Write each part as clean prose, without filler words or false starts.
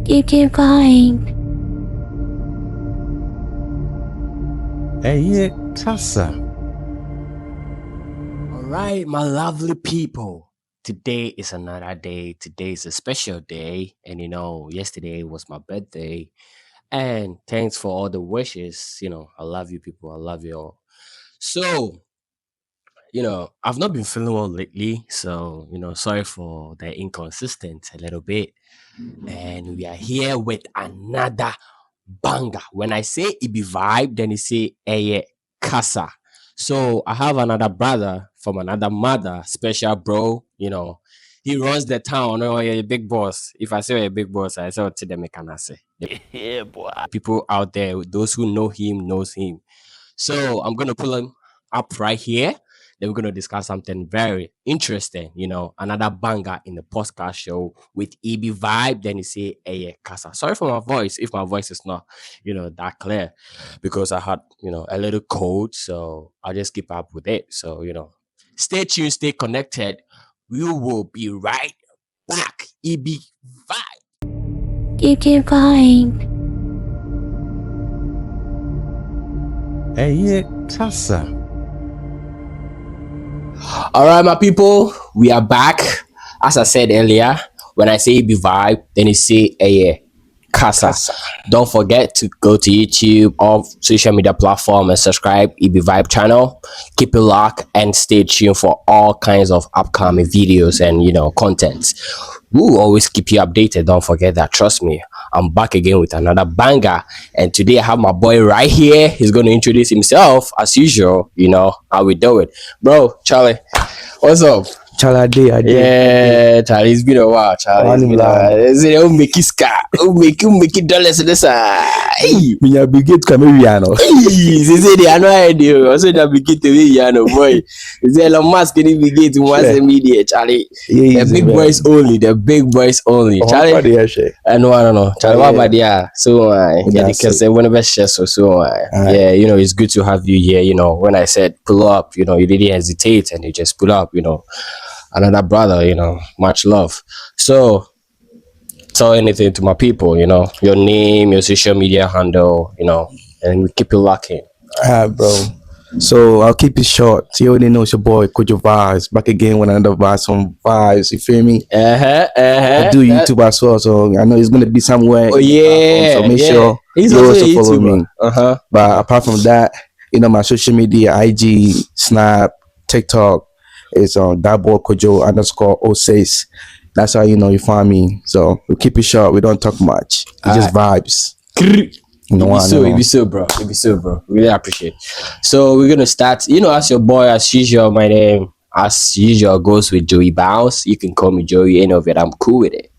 keep going. Hey, Tassa. All right, my lovely people. Today is another day. Today is a special day. And yesterday was my birthday. And thanks for all the wishes. I love you people. I love you all. So, I've not been feeling well lately. So, sorry for the inconsistent a little bit. And we are here with another banger. When I say it be vibe, then you say casa. So I have another brother from another mother, special bro. He runs the town. Oh, you're a big boss. If I say you're a big boss, I say to them, can I say? Yeah, boy. People out there, those who know him knows him. So I'm gonna pull him up right here. Then we're gonna discuss something very interesting. Another banger in the podcast show with EB Vibe. Then you say, "Hey, Casa." Sorry for my voice if my voice is not, that clear, because I had, a little cold. So I'll just keep up with it. So stay tuned, stay connected. We will be right back. EB Vibe. Keep going. Hey, Tassa. All right, my people, we are back. As I said earlier, when I say EB Vibe, then you say Casa. Don't forget to go to YouTube or social media platform and subscribe EB Vibe channel. Keep it locked and stay tuned for all kinds of upcoming videos and content. We will always keep you updated. Don't forget that. Trust me, I'm back again with another banger. And today I have my boy right here. He's going to introduce himself as usual. How we do it. Bro, Charlie, what's up? Charlie, I did. Yeah, Charlie, it's been a while, Charlie. It's been a while. They make it scar. Make it dollars in this. Hey, Me a big get Cameriano. they say they are no idea. Also, they begin to be, boy. They say Elon Musk can begin to mass media, Charlie. The big boys only. The big boys only. Charlie. I know. Charlie, what about there? So, yeah, because they want to be share. So, yeah, it's good to have you here. When I said pull up, you didn't hesitate and you just pull up. Another brother, much love. So, tell anything to my people, your name, your social media handle, and we keep it locking. Bro. So I'll keep it short. You already know it's your boy Kojo Vibes back again with another vibes from vibes. You feel me? I do YouTube as well, so I know it's gonna be somewhere. Oh yeah. So make sure He's you also YouTuber. follow me. But apart from that, my social media, IG, Snap, TikTok, is on that boy Kojo _06. That's how you find me. So we keep it short. We don't talk much. It's just vibes. It be so, bro. Really appreciate. So we're gonna start. As your boy, as usual. My name, as usual, goes with Joey Bounce. You can call me Joey. Any of it, I'm cool with it.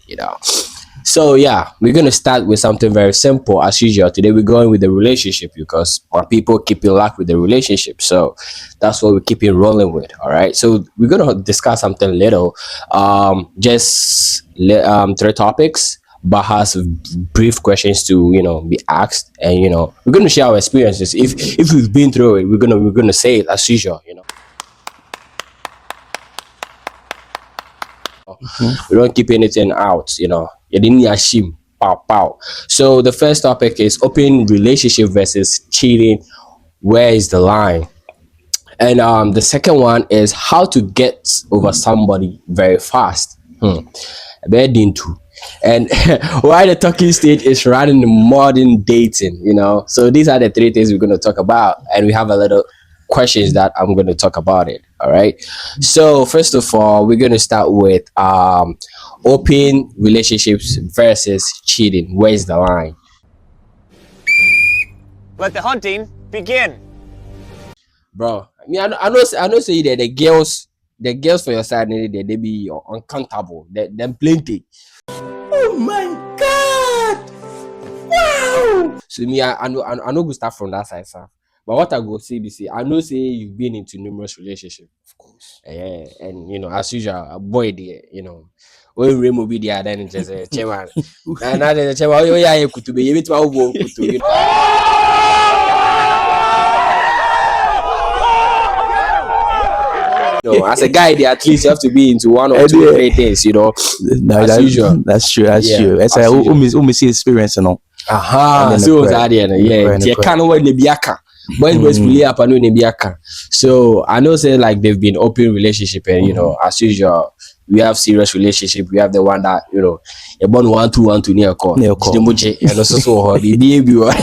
So yeah, we're gonna start with something very simple as usual. Today we're going with the relationship because my people keep in luck with the relationship. So that's what we keep it rolling with. All right. So we're gonna discuss something little. Just 3 topics, but has brief questions to be asked, and we're gonna share our experiences. If we've been through it, we're gonna say it as usual. We don't keep anything out. You didn't ashim. Pow. So the first topic is open relationship versus cheating. Where is the line? And the second one is how to get over somebody very fast. Bed into. And why the talking stage is running the modern dating, So these are the 3 things we're going to talk about, and we have a little questions that I'm going to talk about it. All right. So first of all, we're going to start with open relationships versus cheating. Where's the line? Let the hunting begin. Bro, I know say that the girls for your side, they be uncountable. Them plenty. Oh my God! Wow! So me, I know go start from that side, sir. But what I go say, I know say you've been into numerous relationships, of course. Yeah, and as usual, a boy there, when Remo be there, then it's just a chairman. And now the chairman, oh yeah, you could be, you No, as a guy, at least you have to be into one or And two, yeah. 3 things, No, as usual. that's true. That's Yeah, true. It's as like usual. see experience, you know. Aha, And then so the that yeah, the yeah, can't wait to be aka. Boys really up and no biaka. So I know say like they've been open relationship and as usual we have serious relationship. We have the one that a born 1 2 1 2 near call. Near call. And also so hobby everyone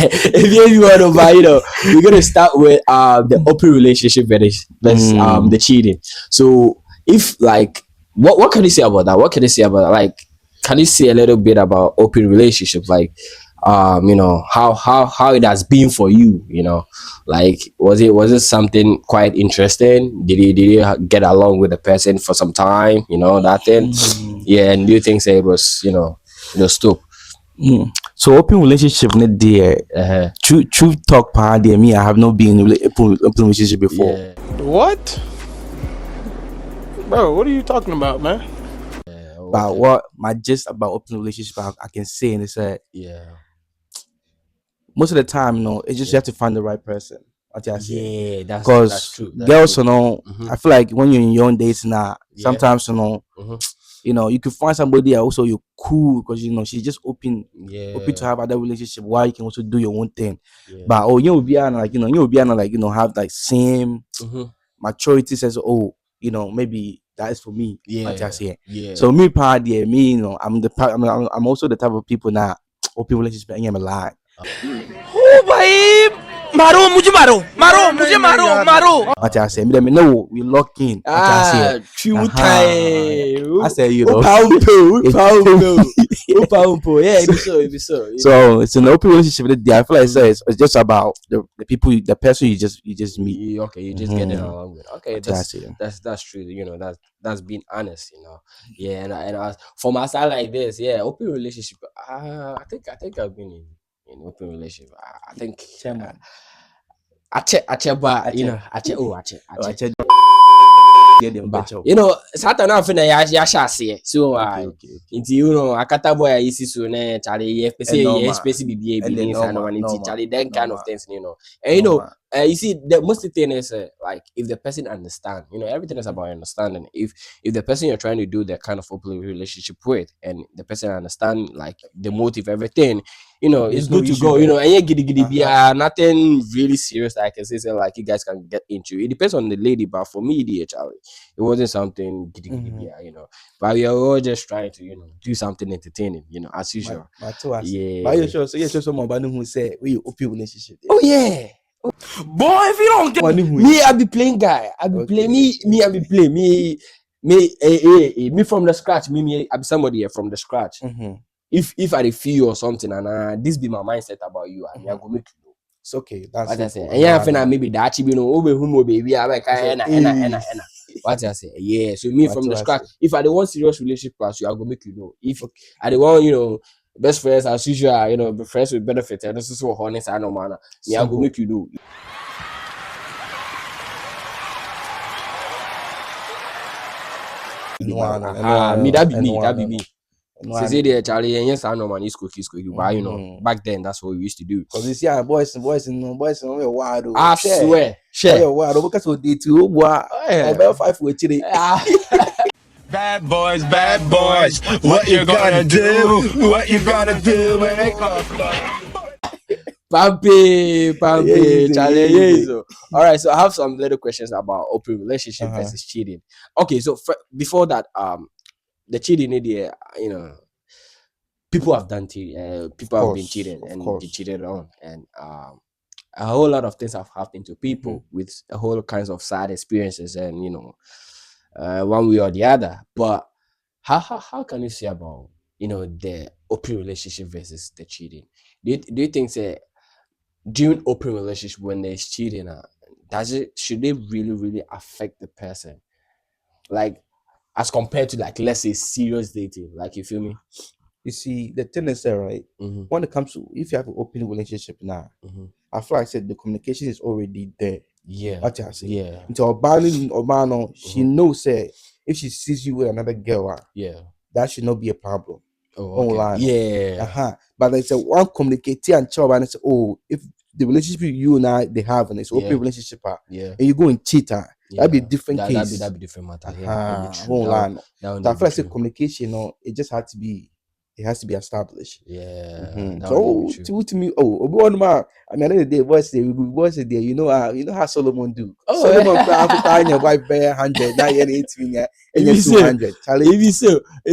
over we're gonna start with the open relationship versus the cheating. So if like what can you say about that? What can you say about that? Like can you say a little bit about open relationship? Like how it has been for you, like was it something quite interesting? Did you get along with the person for some time, that thing? Yeah, and do you think say it was stop? So open relationship not there. True talk part there. Me, I have not been in open relationship before. Yeah, What? Bro, what are you talking about, man? But what my gist about open relationship I can say and it's that yeah, most of the time, it's just you have to find the right person. What I say. yeah, that's Because true. girls, true. I feel like when you're in your own dates now, Yeah. sometimes you could find somebody that also you're cool because she's just open to have other relationship while you can also do your own thing. Yeah. But you'll be on have like same maturity says maybe that is for me. What I say. Yeah. So me part there, me I'm also the type of people now open relationship and I'm a lie. What I say, me no, we lock in. What I say, true time. I say, Yeah, it be so. So it's an open relationship. I feel like it's just about the people, the person you just meet. You just get it along with. Okay, What I say. that's true. That's being honest. Yeah, and for my side like this, yeah, open relationship. I think I've been in open relationship. I think. Ache, but ache. Satan na fina ya shase so inti akata boy isi so na chale ye space bibie bi ni sa no inti chale that kind of things and you see the most thing is like if the person understand everything is about understanding. If the person you're trying to do that kind of open relationship with and the person understand like the motive, everything, it's good to go, and yeah, giddy nothing really serious that I can say like you guys can get into. It depends on the lady, but for me, Charlie, it wasn't something giddy, but we are all just trying to, do something entertaining, as usual. Yeah. But you sure someone who say we open relationship. Oh yeah. Boy, if you don't get me, I be playing guy. I be play me. I be play me from the scratch. Me, I be somebody from the scratch. If I feel or something and this be my mindset about you, I go make you know. It's okay. That's what I say. And yeah, I think maybe that actually who baby. I like what I say. Yeah. So me from the scratch. If I don't want serious relationship plus you, I go make you know. If I don't want best friends as usual, be friends with benefits and this is what honest I know man. Me I go make you know. That be me. Say there, Charlie, and yes, I know man, it's cookie, but back then that's what we used to do. Because you see, boys are wild. I swear, share. Wild because of the two, about 5 with today. Bad boys, what you gonna do? What you gonna do when they come? Pampi, Charlie. So, all right, so I have some little questions about open relationship versus cheating. Okay, so before that, the cheating idea, people have done cheating. People have been cheated and they cheated on, and a whole lot of things have happened to people with a whole kinds of sad experiences, and one way or the other. But how can you say about the open relationship versus the cheating? Do you think say during open relationship when there's cheating, should they really affect the person, like as compared to like let's say serious dating? Like you feel me? You see, the thing is there, right? When it comes to if you have an open relationship now, I feel like I said the communication is already there. Yeah. What I say. Yeah. Into Obano, she knows if she sees you with another girl, that should not be a problem. Oh, okay. Yeah. But like I said, one communicate and tell and say, if the relationship you and I they have and it's open relationship, and you go and cheat her, That'd be a different that'd case. be different matter. Yeah, it'd be I true. won't lie. No. That one So I would feel be like the true. communication, it just had to be. It has to be established. Yeah, that So would be true. to me, one man. I mean, at the end of the day, what's the day? You know how Solomon do. Oh, Solomon cry your wife bear 100, now you're 18, and you're 200. Charlie. It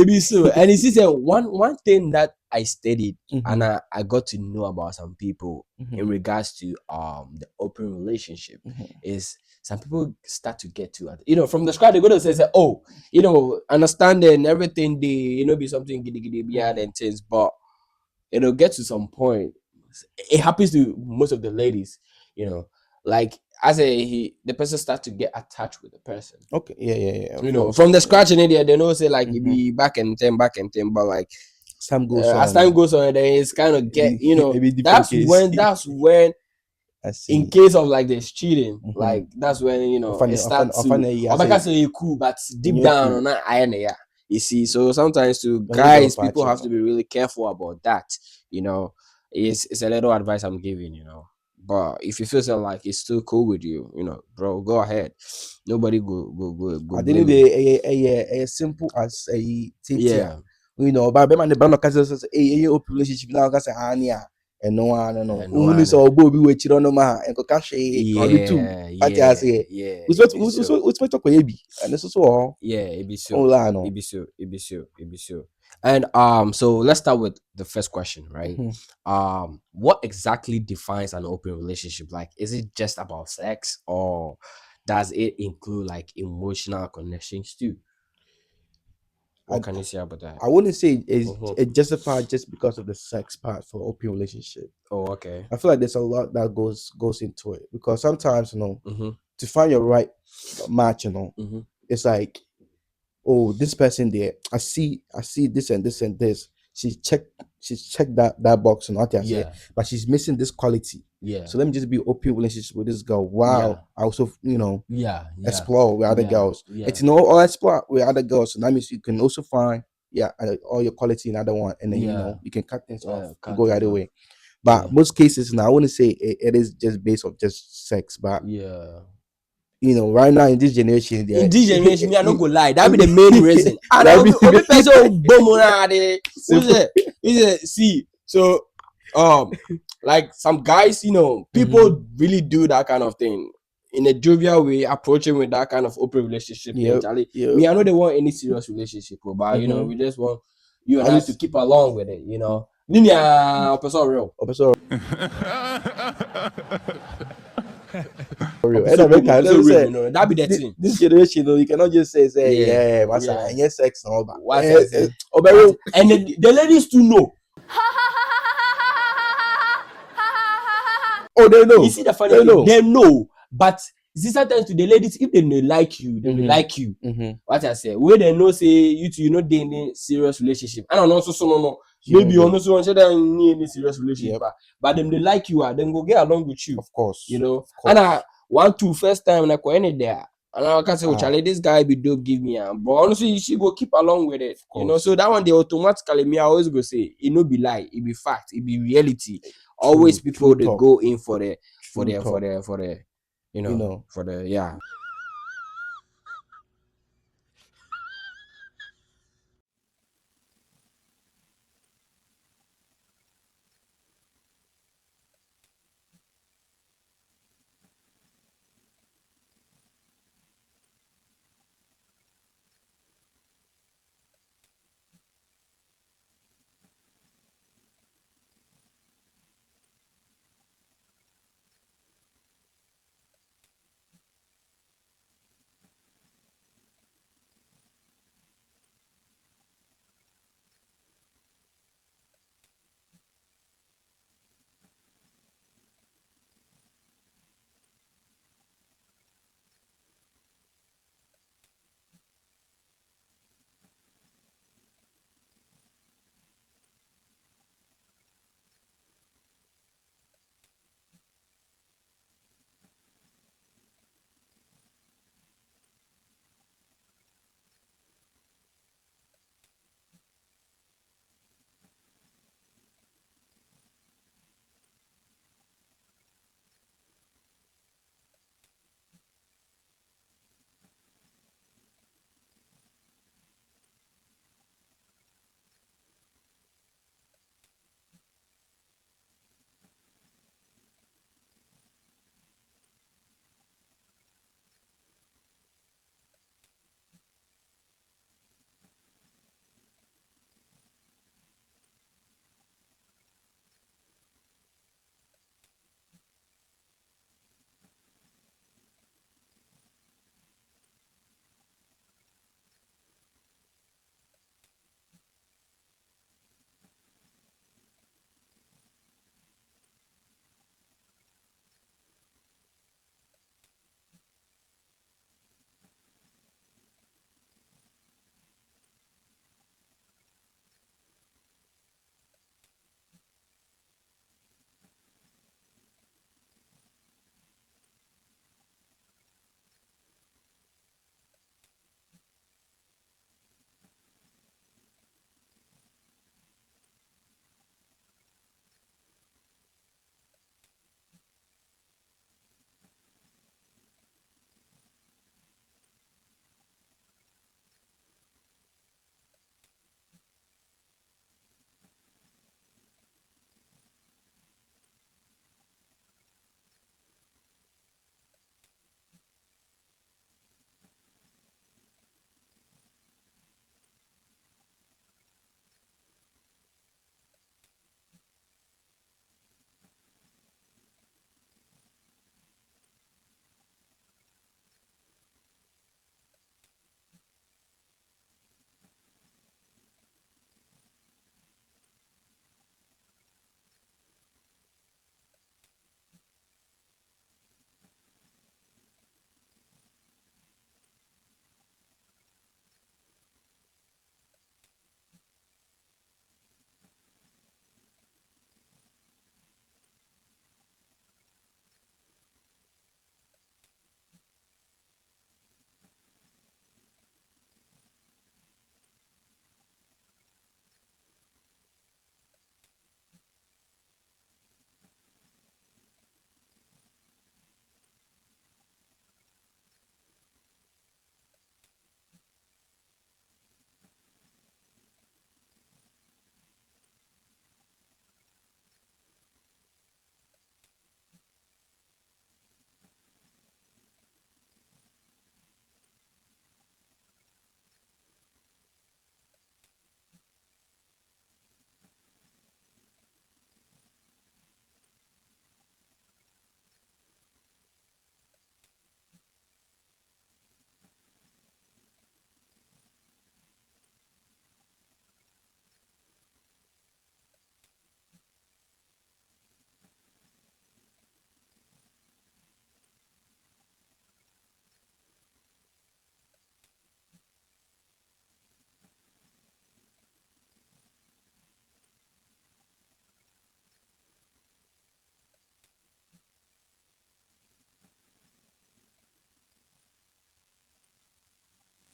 be so. And it's just one thing that I studied and Mhm. I got to know about some people in regards to the open relationship is some people start to get to it. From the scratch they go to say, oh, understanding everything they be something giddy behind and things, but it'll get to some point. It happens to most of the ladies, like as the person starts to get attached with the person. Okay, yeah. Of You know, course. from the scratch in India, they know say like it be back and ten, but like Time goes as on. time goes on, then it's kind of get It be different that's when I see. in case of like there's cheating, like that's when it starts to Obaka say you cool, but deep down on that iron, yeah. You see, so sometimes to guys, people have to be really careful about that. It's a little advice I'm giving. But if you feel so like it's still cool with you, bro, go ahead. Nobody go I blame didn't you. a simple as a tip. Yeah. But man the brand cause a open relationship now cause ania and no one No, only so Bobby we chiro no ma and cash only two. What I say. yeah. What's my talk baby? And this is all. Yeah, it be so. Oh la no. It be so. And so let's start with the first question, right? What exactly defines an open relationship? Like, is it just about sex, or does it include like emotional connections too? What can you say about that? I wouldn't say Mhm. it justified just because of the sex part for open relationship. Oh, okay. I feel like there's a lot that goes into it because sometimes Mm-hmm. to find your right match Mm-hmm. it's like, oh, this person there, I see this and this and this. She's checked that box and what I say, Yeah. but she's missing this quality. Yeah. So let me just be open relationship with this girl. Yeah. Wow, I also Yeah. explore with other girls. Yeah. It's or explore with other girls. So that means you can also find all your quality in other one, and then you can cut things off and go the other way. But most cases now, I wouldn't say it is just based off just sex, but Yeah. right now in this generation, In this generation, me I no go lie. That be the main reason. And That Obi be- person bomb see. So like some guys, people really do that kind of thing in a jovial way, approaching with that kind of open relationship thing. Yep, Charlie, yep. me I know they want any serious relationship, but we just want you and At I least- to keep along with it. Linear person real. Opeso real. And Opeso real, America, opeso don't real, say that be the thing. this generation, you cannot just say Yeah, massa, yeah. and yes, sex and all that. What I say. Obero, And the ladies too know. oh, they know. You see the funny thing, they know, but see sometimes to the ladies, if they don't like you, they will like you. What I say, where they know say you two, they in a serious relationship. I don't know, so no. Maybe you also want to in any serious relationship, but them they like you, then go get along with you. Of course. And I want to first time like when it there. And I can say, oh, Charlie, this guy be dope, give me but honestly, she go keep along with it. So that one they automatically me I always go say it no be lie, it be fact, it be reality. Always people they go in for the yeah.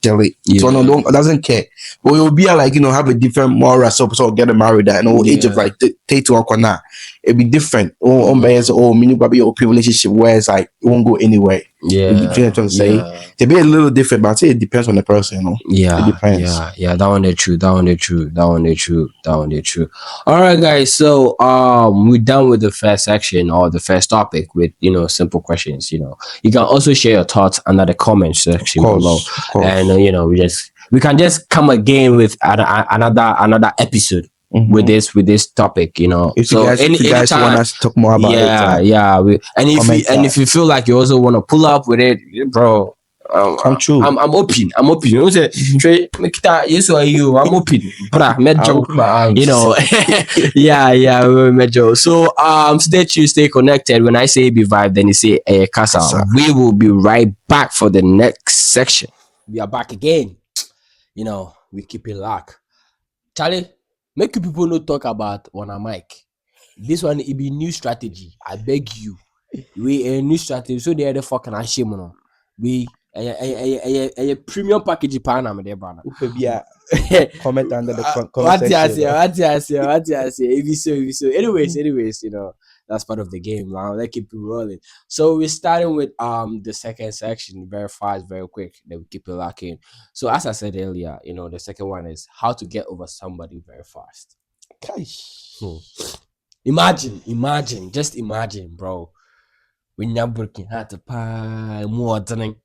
Jelly. Yeah. So no, doesn't care. But it will be like, have a different moral so getting married at an age of like 31 corner. It'll be different. Meaning probably your relationship where it's like it won't go anywhere. Yeah. You know what I'm trying to say? It'll be a little different, but I say it depends on the person, Yeah, it depends. yeah. That one is true. All right, guys. So we're done with the first section or the first topic with simple questions. You can also share your thoughts under the comment section below, and we can just come again with another episode. With this topic, If you guys want us to talk more about it, if you feel like you also want to pull up with it, bro, come true. I'm open. You say, yes or you? I'm open, bruh. Medjo, yeah, medjo. So stay tuned, stay connected. When I say be vibe, then you say casa. We will be right back for the next section. We are back again. We keep it locked. Charlie, make you people no talk about on a mic. This one it be new strategy. I beg you. We a new strategy. So they are the fucking shame on. We a premium package pan am there, brother. Comment under the comment What section. What you say? If you so. Anyways, that's part of the game. Now let's keep it rolling. So we're starting with the second section very fast, very quick. Then we keep it locking. So as I said earlier, the second one is how to get over somebody very fast. Just imagine, bro. When you're working hard to pay more than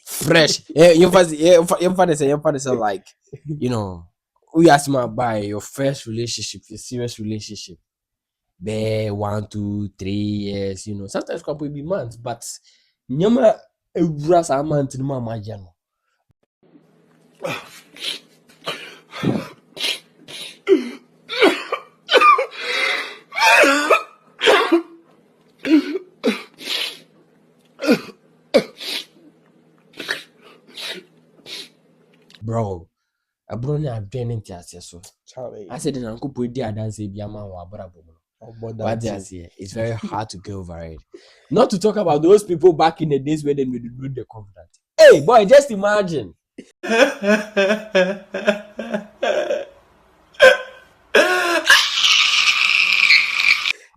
fresh. Your father say like, we ask my buy your first relationship, your serious relationship. Be 1, 2, 3 years, sometimes couple be months, but nyama ewura a month no mama jano. Bro, abronya adwene nti ase so. I said the uncle put the dance bi ama wa abrabo. What I say? It's very hard to get over it. Not to talk about those people back in the days where they would do the covenant. Hey, boy, just imagine.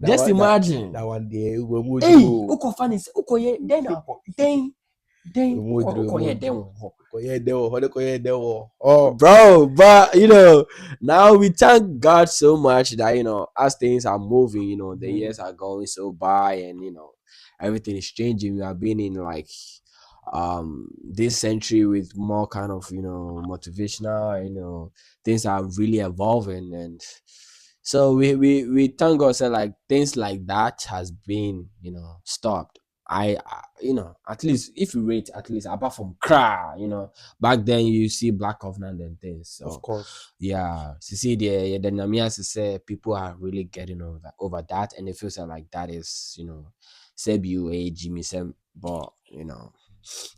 Just imagine. That one day, hey, uko funny. Uko ye then oh, bro, but now we thank God so much that as things are moving, the years are going so by, and everything is changing. We have been in like this century with more kind of motivational, things are really evolving, and so we thank God that like things like that has been stopped. I at least if you rate at least apart from cry, back then you see Black Covenant and things. So of course, yeah, to see the Namias say people are really getting over that, and it feels like that is Sebu Jimmy Sem, but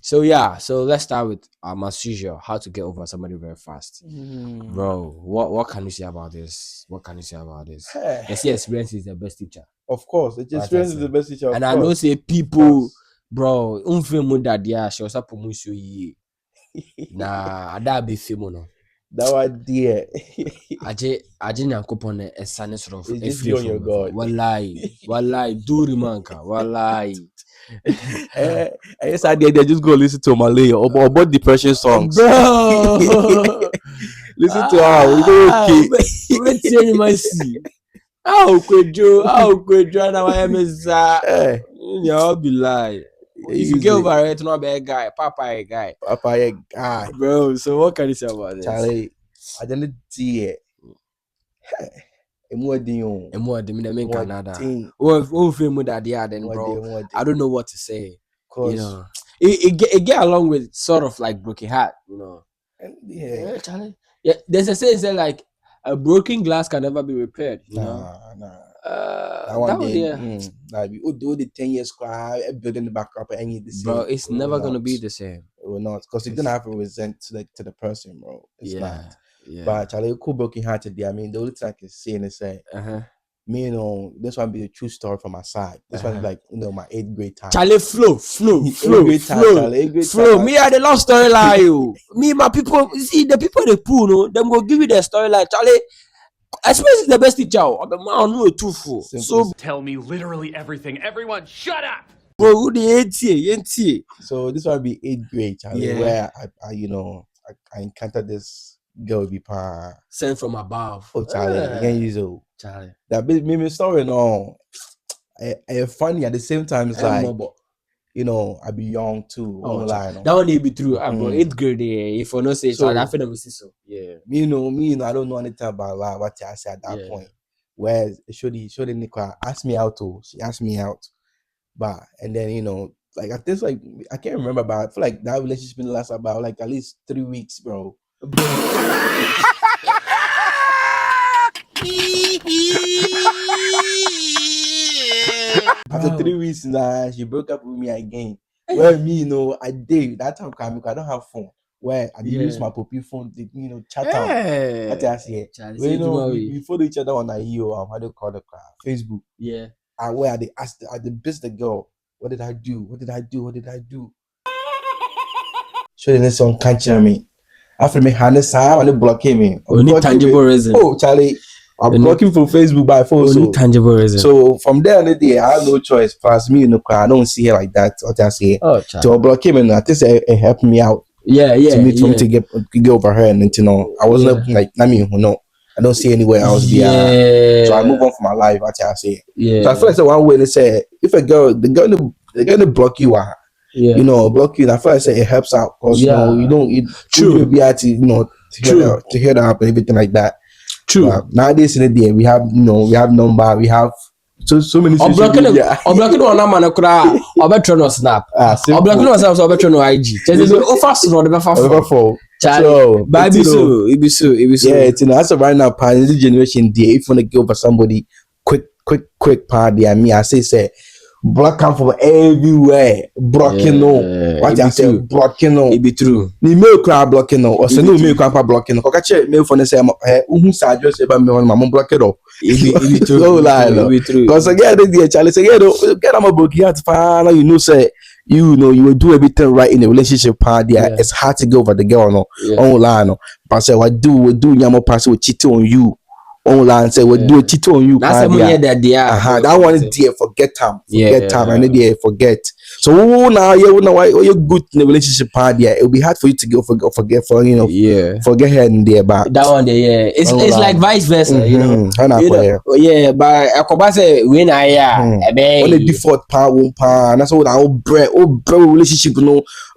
So yeah, so let's start with as usual, how to get over somebody very fast. Bro, what can you say about this? They say experience is the best teacher. Of course, experience is the best teacher. And I know say people, bro, that yeah, she was up nah, that be film no. That one dear. Aje nyankopon e sane soro It's just you and your God. Wallahi, do rimanka, wallahi. Yes, I did. They just go listen to Malay or about depression songs. Bro, listen to her. We don't wait till you see. How could you now I am you'll be like. If you get over it, not bad guy, Papa a guy. Bro, so what can you say about this? Charlie, I didn't see it. Canada. Oh, film with that, yeah, then, bro. I don't know what to say. It get along with sort of like Broken Heart, Yeah, Charlie. Yeah, there's a saying that like a broken glass can never be repaired. Nah. That one like all the 10 years building the back up and the same. Bro, it's never gonna be the same. It will not, because you're gonna have to resent to the person, bro. It's not. Yeah. But Charlie, cool broken hearted there. I mean, the only thing I can say is say, me, this one be a true story from my side. This one like, my 8th grade time. Charlie, flow. Charlie, 8th grade Flow. time. Me, I the love storyline. You. Me, my people. See the people they pull. No, them go give you the storyline. Charlie, express is the best teacher. I'm a man who too full. So Tell me literally everything. Everyone, shut up! bro, who the NTA? So this one be 8th grade, Charlie, Yeah. where I encountered this girl be Sent from above. Oh, Charlie, again, you Charlie. that made me story no. Funny at the same time. It's like, I be young too. That one may be true. Bro, 8th grade, if you not say so, I feel them so. Yeah. Me, I don't know anything about what I said at that point. Whereas Shodi Nicola asked me out too. She asked me out. But and then like I think like I can't remember, but I feel like that relationship been last about like at least 3 weeks, bro. After 3 weeks, she broke up with me again. Well, me, I did that time. I don't have phone. Where I use my poppy phone to chat out. What I say, we follow each other on how do you call the Facebook? Yeah. And where they asked, the best the girl, what did I do? So then some can't me. After me, Hannes, I want to block him. Only tangible reason. Oh, Charlie. I'm blocking from Facebook by phone. Only tangible reason. So from there on the day, I have no choice. Plus me, I don't see her like that. What I say. Oh, so I block him, and I think it helped me out. Yeah. For me to get over her, and I wasn't like, I don't see anywhere else. So I move on from my life. What I say. Yeah. So I feel like one way they say, if a girl, they're gonna block you. Block you. And I feel like it helps out because you don't be able to hear that up and everything like that. True. Nowadays in the day, we have number, we have so many social media. I'm blocking on a man cry. I'm better no snap. I'm blocking myself, so I'm better no IG. Just fast no the for. So, but it be so. Yeah, that's a right now. This generation day, if you want to go for somebody, quick party. I mean, I say. Block come from everywhere. Blocking what I say, blocking It be true. Ni mail crowd blocking or so no mail crowd blocking. Okache mail for say who say address about me on my block it up. It be true. So lie. It be true. Because again, the Charlie say, get am a book here to find say you will do everything right in a relationship party. It's hard to go over the girl online. But say what do nyamo pass will cheat on you. Online say we do a title on you. That's that one is there. Forget time. I know there. Forget. So now you're good in the relationship part. Yeah, it'll be hard for you to go forget forget her in there. But that one there, it's like vice versa. But I say when on the default part and that's all that bread relationship.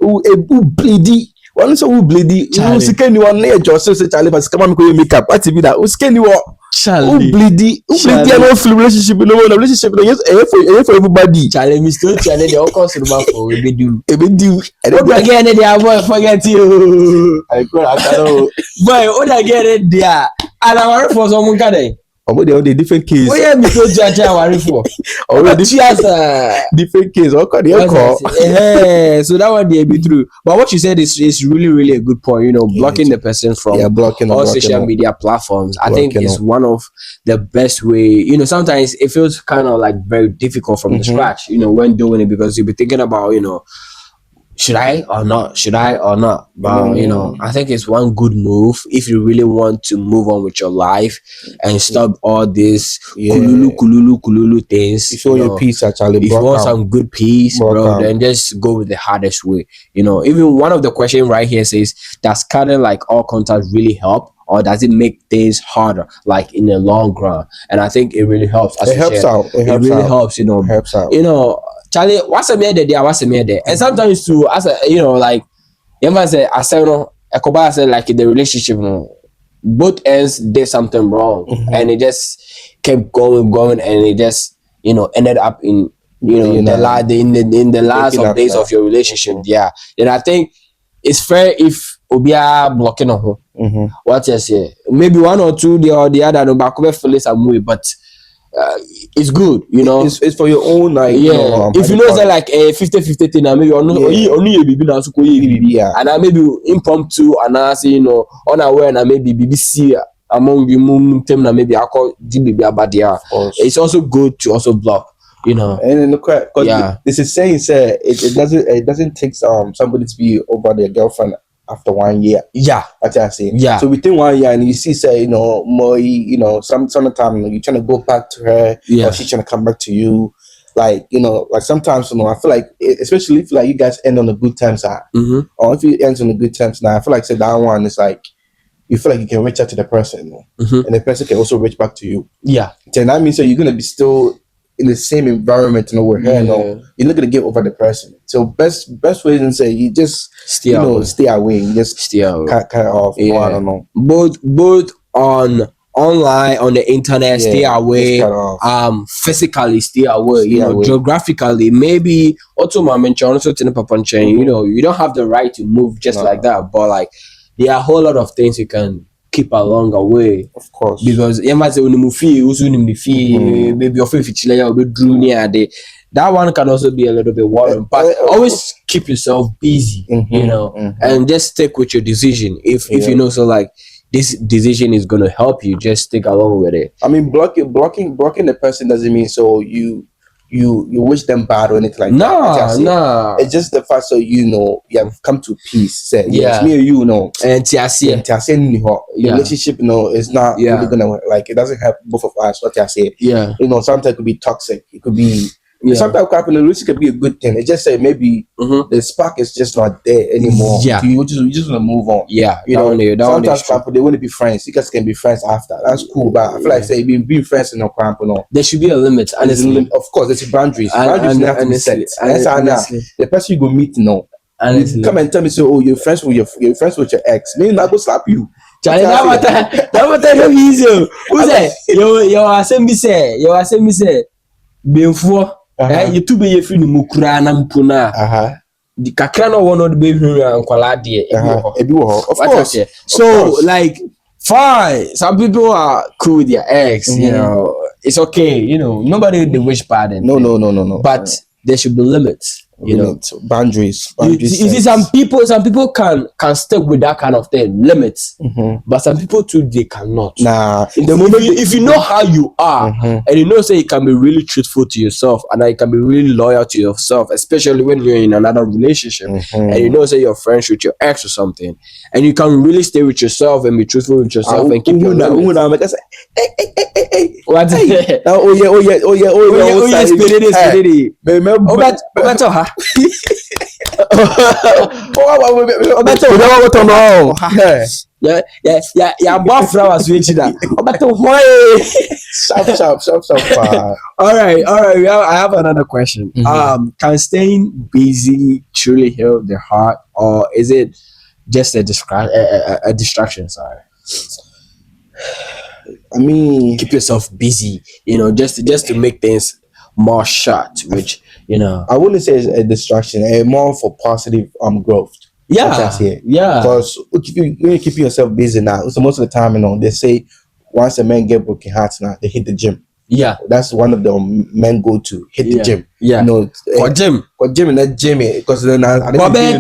Bleedy. One so who bleedy. Who scan you on near just say Charlie, but come on, make up. What be that? Who scan you Charlie? Who bleedy? I don't feel relationship. No relationship. Yes, for everybody. Charlie, Mr. Charlie, they all cause for we do. Again, they are forget you. I can't. Boy, what again there? And I work for someone can the different case. Oh yeah, Mr. Jaja worry for. Already different case. What can you call? So that one be true. But what you said is really, really a good point. Blocking the person from all social media platforms. I think is one of the best way. Sometimes it feels kind of like very difficult from the scratch. When doing it because you'll be thinking about should I or not? But I think it's one good move if you really want to move on with your life and stop all this kululu things. If you want your peace, actually, if you want some good peace, bro, then just go with the hardest way. Even one of the questions right here says, does cutting like all contact really help? Or does it make things harder, like in the long run? And I think it really helps. It helps out. It really helps. It helps out. Charlie, what's a mere there? And sometimes too, as a like, I say, I say like in the relationship, both ends did something wrong, and it just kept going, and it just ended up in in the last of days of your relationship. Yeah, then I think it's fair if Obia blocking on her. What you say? Maybe one or two the other no back over feel some way, but it's good, you know. It's for your own, like, Yeah, if you know that like a 50-50 thing, maybe only a baby now, so yeah, and I maybe impromptu, and I say, you know, unaware, and maybe BBC among the moon term, and maybe I call DBB about there. It's also good to also block, you know. And then because this is saying, say it doesn't take somebody to be over their girlfriend after 1 year. Yeah, that's what I say. Yeah. So within 1 year, and you see, say, you know, more, you know, sometimes you're trying to go back to her, or she's trying to come back to you. Like, you know, like sometimes, you know, I feel like, especially if like you guys end on a good terms, or if you end on a good terms now, I feel like, say, that one is like, you feel like you can reach out to the person, you know, and the person can also reach back to you. Yeah. Then that means that you're gonna be still in the same environment, you know, with her, you know, you're not gonna get over the person. So best way to say, you just stay away. You just stay away. Cut it off. Yeah. I don't know. Both on online, on the internet, stay away. Physically stay away. You know, geographically, maybe also my mention also to the papa chain. You know, you don't have the right to move just like that. But like, there are a whole lot of things you can keep along the way, of course, because you might say when you feel maybe your favorite will be drew near the that one can also be a little bit worrying, but always keep yourself busy, you know, and just stick with your decision. If you know, so like this decision is going to help you, just stick along with it. I mean, blocking the person doesn't mean so you wish them bad or anything like that. Nah. It's just the fact, so you know, you have come to peace. Say, it's me or you know. And the relationship, you know, is not really gonna, like, it doesn't help both of us. What I say, you know, sometimes it could be toxic. It could be sometimes in a relationship could be a good thing. It just say maybe the spark is just not there anymore. Yeah, you just want to move on. Yeah, you know, sometimes they want to be friends. You guys can be friends after. That's cool, but I feel like, say, being friends in a camp, you know, there should be a limit. And of course, there's boundaries. Boundaries have to be set. The person you go meet, you know, come and tell me, so you're friends with your ex. Maybe I go slap you. Charlie, that matter easy. Who say you asem say before you too be free no mukura na mpuna. The kakra no one of the baby and kwalade of course. So like, fine, some people are cool with their ex, you know, it's okay, you know, nobody they wish bad and no, but there should be limits. You know, boundaries. You see, some people can stick with that kind of thing, limits, but some people too, they cannot. If you know how you are, and you know, say you can be really truthful to yourself, and you can be really loyal to yourself, especially when you're in another relationship, and you know, say you're friends with your ex or something, and you can really stay with yourself and be truthful with yourself and keep your limits. What? All right. I have another question. Can staying busy truly heal the heart, or is it just a distraction? Sorry. I mean, keep yourself busy, you know, just to make things more short, which, you know, I wouldn't say it's a distraction, more for positive growth. Yeah. Because if you keep yourself busy now, so most of the time, you know, they say once a man get broken hearts now, they hit the gym. Yeah, that's one of the men go to, hit the gym. Yeah, you know, for gym and that gym, because then I body.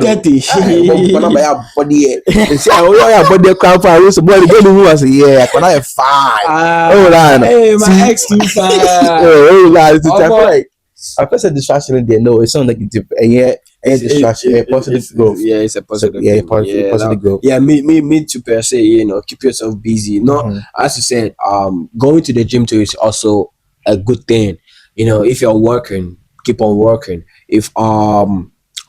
They say, "Oh yeah, body crowd for so boy, go to who I say, yeah, I can have 5." Hey, my ex too far. I first said distraction in there. No, it's not negative. It's distraction. Positive growth. Yeah, it's a positive. Positive growth. Yeah, me too per se. You know, keep yourself busy. No, as you said, going to the gym too is also a good thing. You know, if you're working, keep on working. If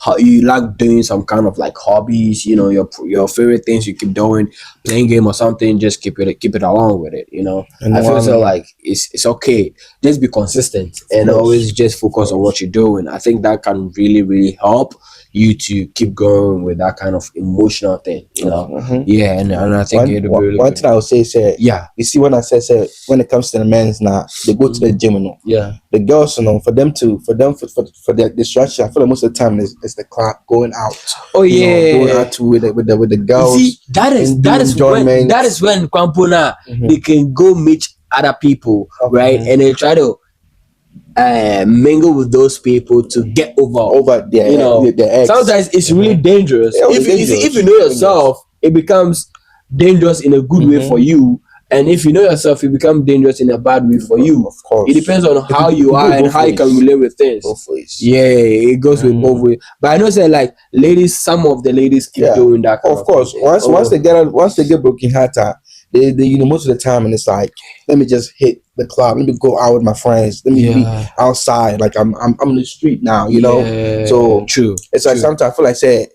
how you like doing some kind of like hobbies, you know, your favorite things you keep doing, playing game or something, just keep it along with it, you know. And I feel so like it's okay. Just be consistent and always just focus on what you're doing. I think that can really, really help you to keep going with that kind of emotional thing, you know. Yeah, and I think one thing I would say, you see, when I say when it comes to the men's now, they go to the gym, you know. Yeah, the girls, you know, for their distraction, I feel like most of the time is the club, going out. Oh yeah, going out with the girls. See, that is when Kwampuna they can go meet other people, right? And then try to mingle with those people to get over their, you know, their ex. sometimes it's really dangerous. Yeah, If you know yourself, it becomes dangerous in a good way for you, and if you know yourself, it becomes dangerous in a bad way for you. Of course, it depends on how you are and how you can relate with things. Yeah, it goes with both ways. But I know, say like ladies, some of the ladies keep doing that. Of course, once they get broken hearted, they you know, most of the time, and it's like, let me just hit the club, let me go out with my friends, let me be outside, like I'm in the street now, you know. So true. It's like sometimes I feel like, say,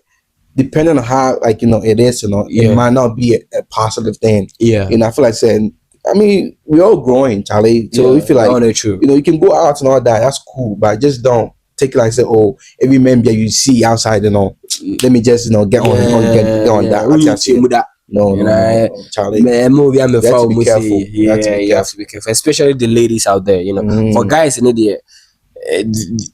depending on how, like, you know, it is, you know, it might not be a positive thing. Yeah. You know, I feel like saying, I mean, we're all growing, Charlie. So we feel like, true. you know, you can go out and all that, that's cool, but just don't take it like, say, oh, every member you see outside, you know, let me just, you know, get on that. No, Charlie. You have to be careful. You have to be careful, especially the ladies out there. You know, for guys in India,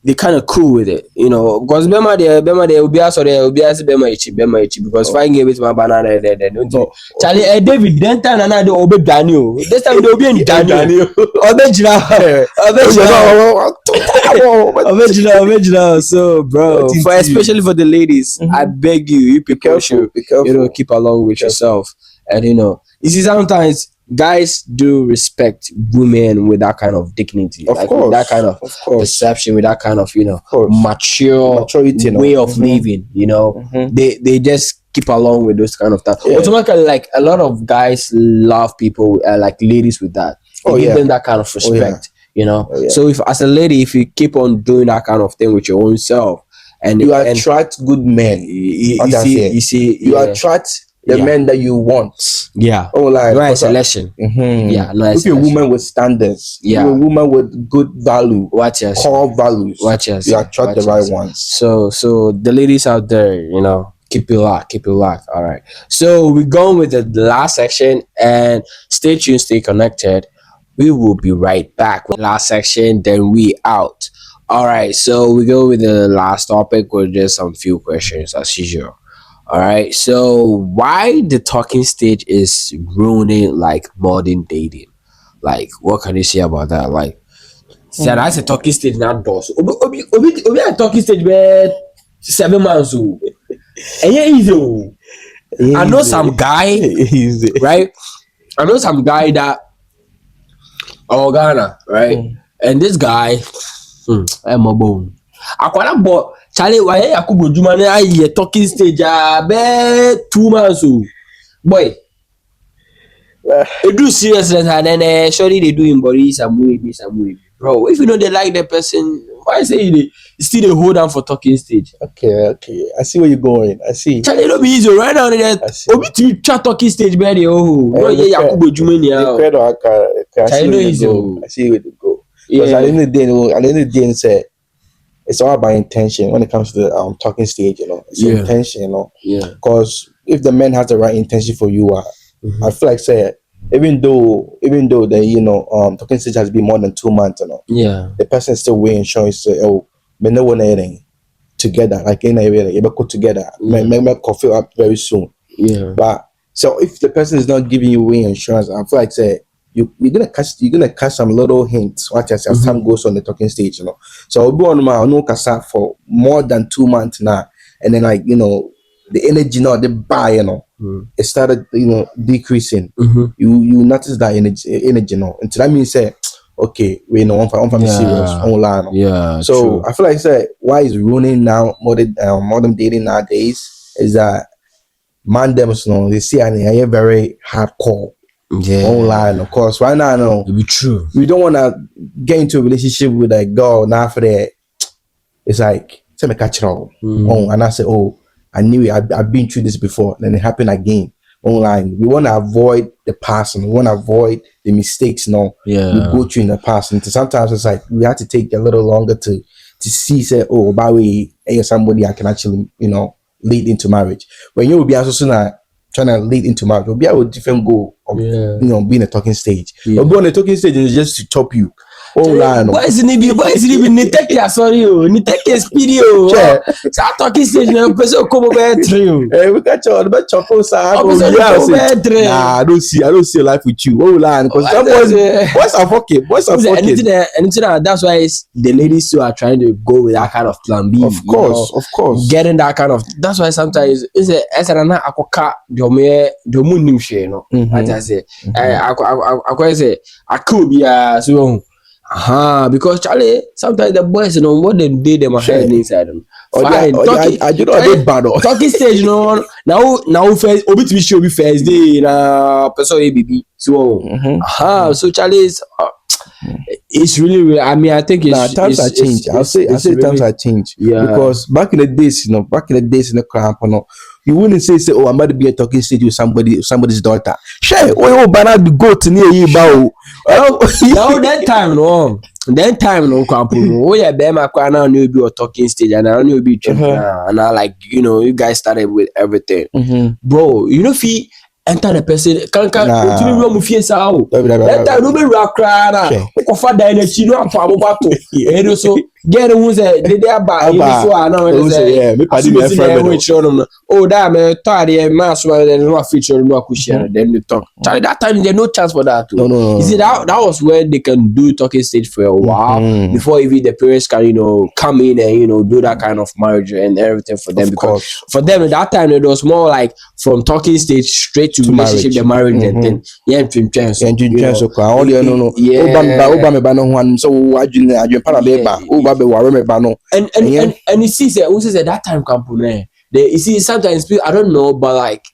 they kind of cool with it, you know, because Bema there will be also there will be as Bema ichi because fine gave it my banana there don't know. Charlie David then time and I do obey Daniel. This time they will be in Daniel. Original. So, bro, especially for the ladies, I beg you be careful. You know, keep along with yourself, and you know, you see sometimes guys do respect women with that kind of dignity, with that kind of perception, with that kind of, you know, maturity way of living, you know. They just keep along with those kind of stuff. Automatically, like a lot of guys love people, like ladies with that. They give them that kind of respect, you know. So if as a lady, if you keep on doing that kind of thing with your own self, and you attract good men, you attract the men that you want. Right selection. If you're a woman with standards, you're a woman with good value, core values, you attract the right ones. So the ladies out there, you know, keep it locked. All right, so we're going with the last section, and stay tuned, stay connected. We will be right back with the last section, then we out. All right, so we go with the last topic with just some few questions as usual. All right, so why the talking stage is ruining like modern dating? Like, what can you say about that? Like, that's a talking stage not does. Obi a talking stage where 7 months old. And easy. I know some guy, right? I know some guy that Ghana, right? And this guy, I'm a bone. Akwara but Charlie, why Yakubu Jumane I talking stage be 2 months old. Boy, they do seriousness and then surely they do in body some way. Bro, if you know they like the person, why say they still they hold on for talking stage? Okay. I see where you're going. I see. Charlie, don't be easy right now. Obi to chat talking stage, baby. No, Yakubu Jumane. Charlie, no easy. I see where to go. Because at the end of the day, say it's all about intention when it comes to the talking stage, you know. It's intention, you know. Because if the man has the right intention for you, I feel like, say, even though the, you know, talking stage has been more than 2 months, you know. The person is still waiting, showing, say, oh, but no one anything together, like in a way, you go together, make coffee up very soon. But so if the person is not giving you insurance, I feel like, say, you're gonna catch some little hints as time goes on the talking stage, you know. So I'll be on my no casa for more than 2 months now, and then, like, you know, the energy now, the buy, you know, it started, you know, decreasing. You notice that energy, you know, and that means, say, okay, we know I'm serious online. So true. I feel like, say, why is ruining now modern dating nowadays is that man them, you know, they see and they are very hardcore. Online, of course. Right now, no, it'll be true. We don't want to get into a relationship with a girl. Now after that, it's like, say me catch it all. And I say, oh, I knew it. I've been through this before. Then it happened again. Online, we want to avoid the past and we want to avoid the mistakes. No, we go through in the past. And sometimes it's like we have to take a little longer to see, say, oh, by the way, hey, somebody I can actually, you know, lead into marriage. When you will be also soon trying to lead into marriage, will be a different goal of, you know, being a talking stage. But being on a talking stage is just to top you. Oh, line. Boys in the ni take ya sorry o, ni take ya speedy o. So I talking stage na person come over trio. We catch all the chocolate side. Nah, I don't see life with you. Oh, line, because some boys are fucking. Anything that's why the ladies too are trying to go with that kind of plan B. Of course. Getting that kind of. That's why sometimes it's a na akoka the moon nimshe no. What I say, I say I could be so. Because Charlie, sometimes the boys, what they did, them ahead inside them. Fine, talking stage, now first, obit we show be first day, person ABB. So, so Charlie, it's really, I mean, I think times have changed. I'll say times have changed. Yeah. Because back in the days, in the camp, you wouldn't say, oh, I'm about to be a talking stage with somebody's daughter. Share, but I go to near you, bow. That time, no, Kampu. Oh, yeah, Bema Kwana knew be a talking stage, and I knew be and I like, you guys started with everything. Bro, if he enter the person, can't continue to move sao. That time, no be rock crana. Ofa da energy, no am for abato. And so, get who's a they buy so I know oh, damn, tired, mass, and no feature, no cushion, then you talk. That time, there's no chance for that. No. You see, that was when they can do talking stage for a while before even the parents can, come in and, do that kind of marriage and everything for them. Because for them, at that time, it was more like from talking stage straight to relationship, the marriage, and then, and you see at that time company you see sometimes people, I don't know, but like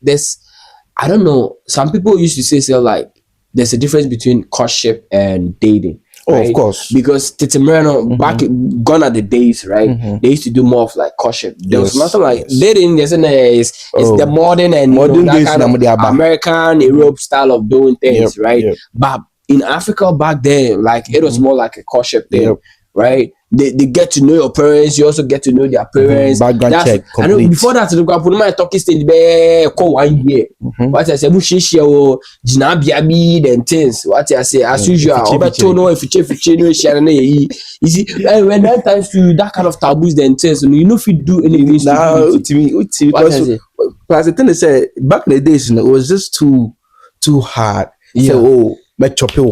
I don't know, some people used to say like there's a difference between courtship and dating. Right? Of course, because Titimrano back gone are the days, right? They used to do more of like courtship. There was nothing like dating. It's the modern and that kind of American Europe style of doing things, right? But in Africa back then, like it was more like a courtship thing, right? They get to know your parents. You also get to know their parents. Background check. I know before that, the put my talking stage be call 1 year. What I say, Mushishi or Jinabiabi, then things. What I say, as usual, Obertono, if you share, you see, when that times to that kind of taboos, then things, if you do anything now to me, because plus the thing is, back in the days, it was just too hard. Yeah. So, met chopper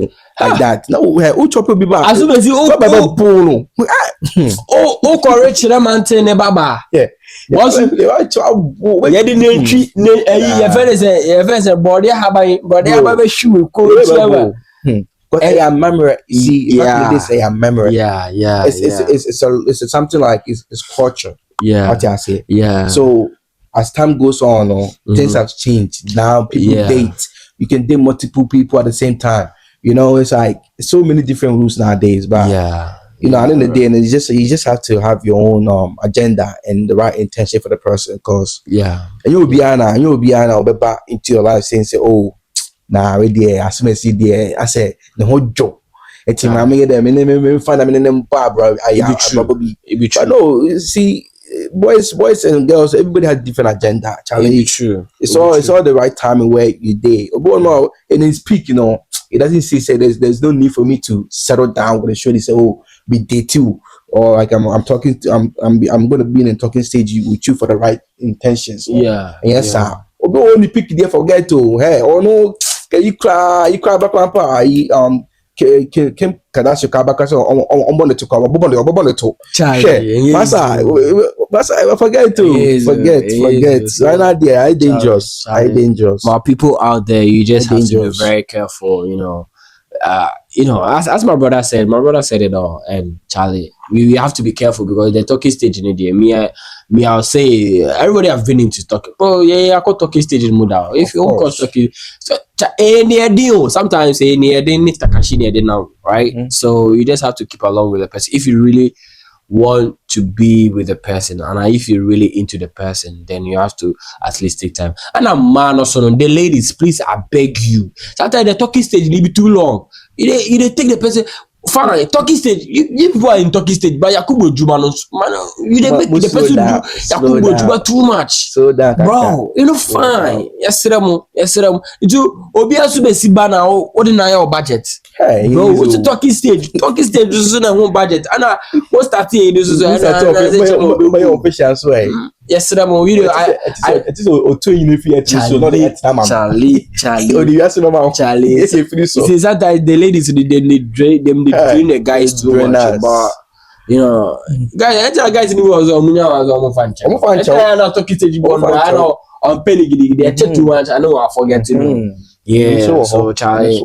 like that. No, who chopper be back? As soon as you correct man baba. Yeah. Once you didn't treat your friends a body have a shoe I am memory. See, back in the days, I am memory. Yeah. It's something like it's culture. Yeah. What I say. Yeah. So as time goes on, things have changed. Now people date. You can date multiple people at the same time. It's like so many different rules nowadays. But at the end of the day, and you just have to have your own agenda and the right intention for the person. Cause and you'll be back into your life saying, oh, nah, we there. As soon as you there, I said the whole joke. And I'm making them and find them in them bar, bro. I probably be true. But no, see. Boys and girls, everybody has different agenda. Charlie, true. It's all the right timing where you date. But no, in his peak, it doesn't say there's no need for me to settle down with a show. They say, oh, we date too, or like I'm talking to I'm going to be in a talking stage with you for the right intentions. Yes, sir. Or only pick there forget to hey, oh no, can you cry back Kim Kardashian Kabaka on the to come Masa forget. Right now there, I dangerous. But people out there, you just have to be very careful, as my brother said it all, and Charlie, we have to be careful because the talking stage in the I'll say everybody have been into talking. Oh yeah, I got talking stage in Muda. If you want talking, so any deal, sometimes any need Takashi now, right? So you just have to keep along with the person if you really want to be with the person, and if you're really into the person, then you have to at least take time. And a man or so, the ladies, please, I beg you. Sometimes the talking stage will be too long. You take the person. Fine, talking stage. You people are in talking stage, but Yakubu Juba, man, you dey make the person do Yakubu Juba too much. So that Bro, you know, fine. Yes, Remo. You Obi Asu besi bana. What in your budget? Hey, Bro, what's the talking stage? Talking stage is on one budget. And what's that thing? This is yes, Remo. You know, it is a 2 uniform so not the Charlie. Charlie. Yes, you feel so. See, sometimes the ladies they drain the guys too much, but you know, guys in the world are fan. I'm not talking to you, I know I'm penny. They check too much. I know I forget to know. Yeah, so Charlie,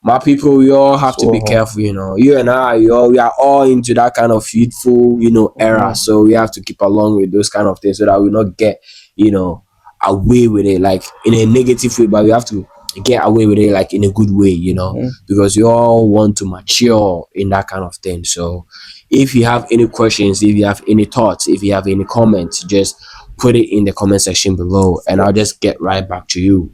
my people, we all have to be careful. You know, you and I, we are all into that kind of youthful, era. So we have to keep along with those kind of things so that we not get, away with it like in a negative way, but we have to get away with it like in a good way, because we all want to mature in that kind of thing. So if you have any questions, if you have any thoughts, if you have any comments, just put it in the comment section below and I'll just get right back to you.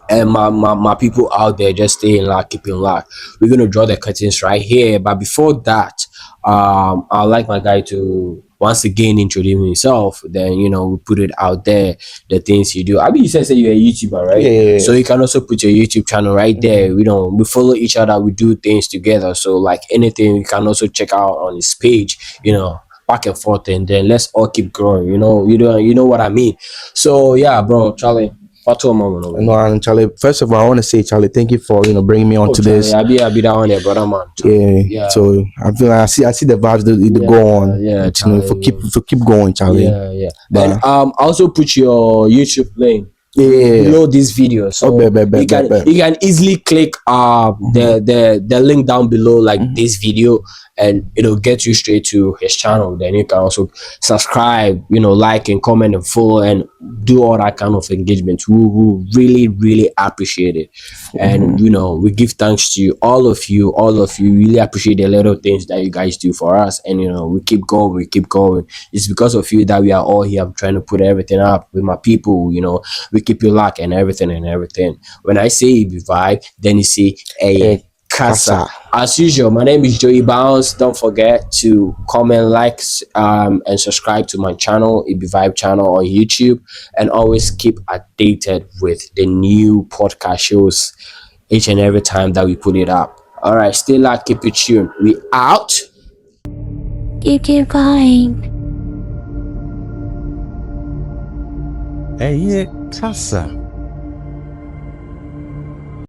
And my people out there, just stay in lock, keep in lock. We're gonna draw the curtains right here, but before that, I'd like my guy to once again introduce himself. Then we put it out there, the things you do. I mean, you said you're a YouTuber, right? Yeah. So you can also put your YouTube channel right there. We follow each other, we do things together. So like anything, you can also check out on his page. Back and forth, and then let's all keep growing. You know what I mean. So yeah, bro, Charlie. No, and Charlie, first of all, I want to say, Charlie, thank you for bringing me on to this. I be that one there, brother, man. Yeah. So I feel like I see the vibes that go on. Yeah, for keep going, Charlie. Yeah. And also put your YouTube link below this video, so you can easily click the link down below, like this video, and it'll get you straight to his channel. Then you can also subscribe, like and comment and follow and do all that kind of engagement. We really, really appreciate it. And we give thanks to all of you really appreciate the little things that you guys do for us. And we keep going. It's because of you that we are all here. I'm trying to put everything up with my people. We keep you locked and everything. When I say it be vibe, then you see a Casa. As usual, my name is Joey Bounce. Don't forget to comment, like, and subscribe to my channel, It Be Vibe channel on YouTube, and always keep updated with the new podcast shows each and every time that we put it up. All right, stay locked, keep it tuned. We out. Keep going. Hey, Casa.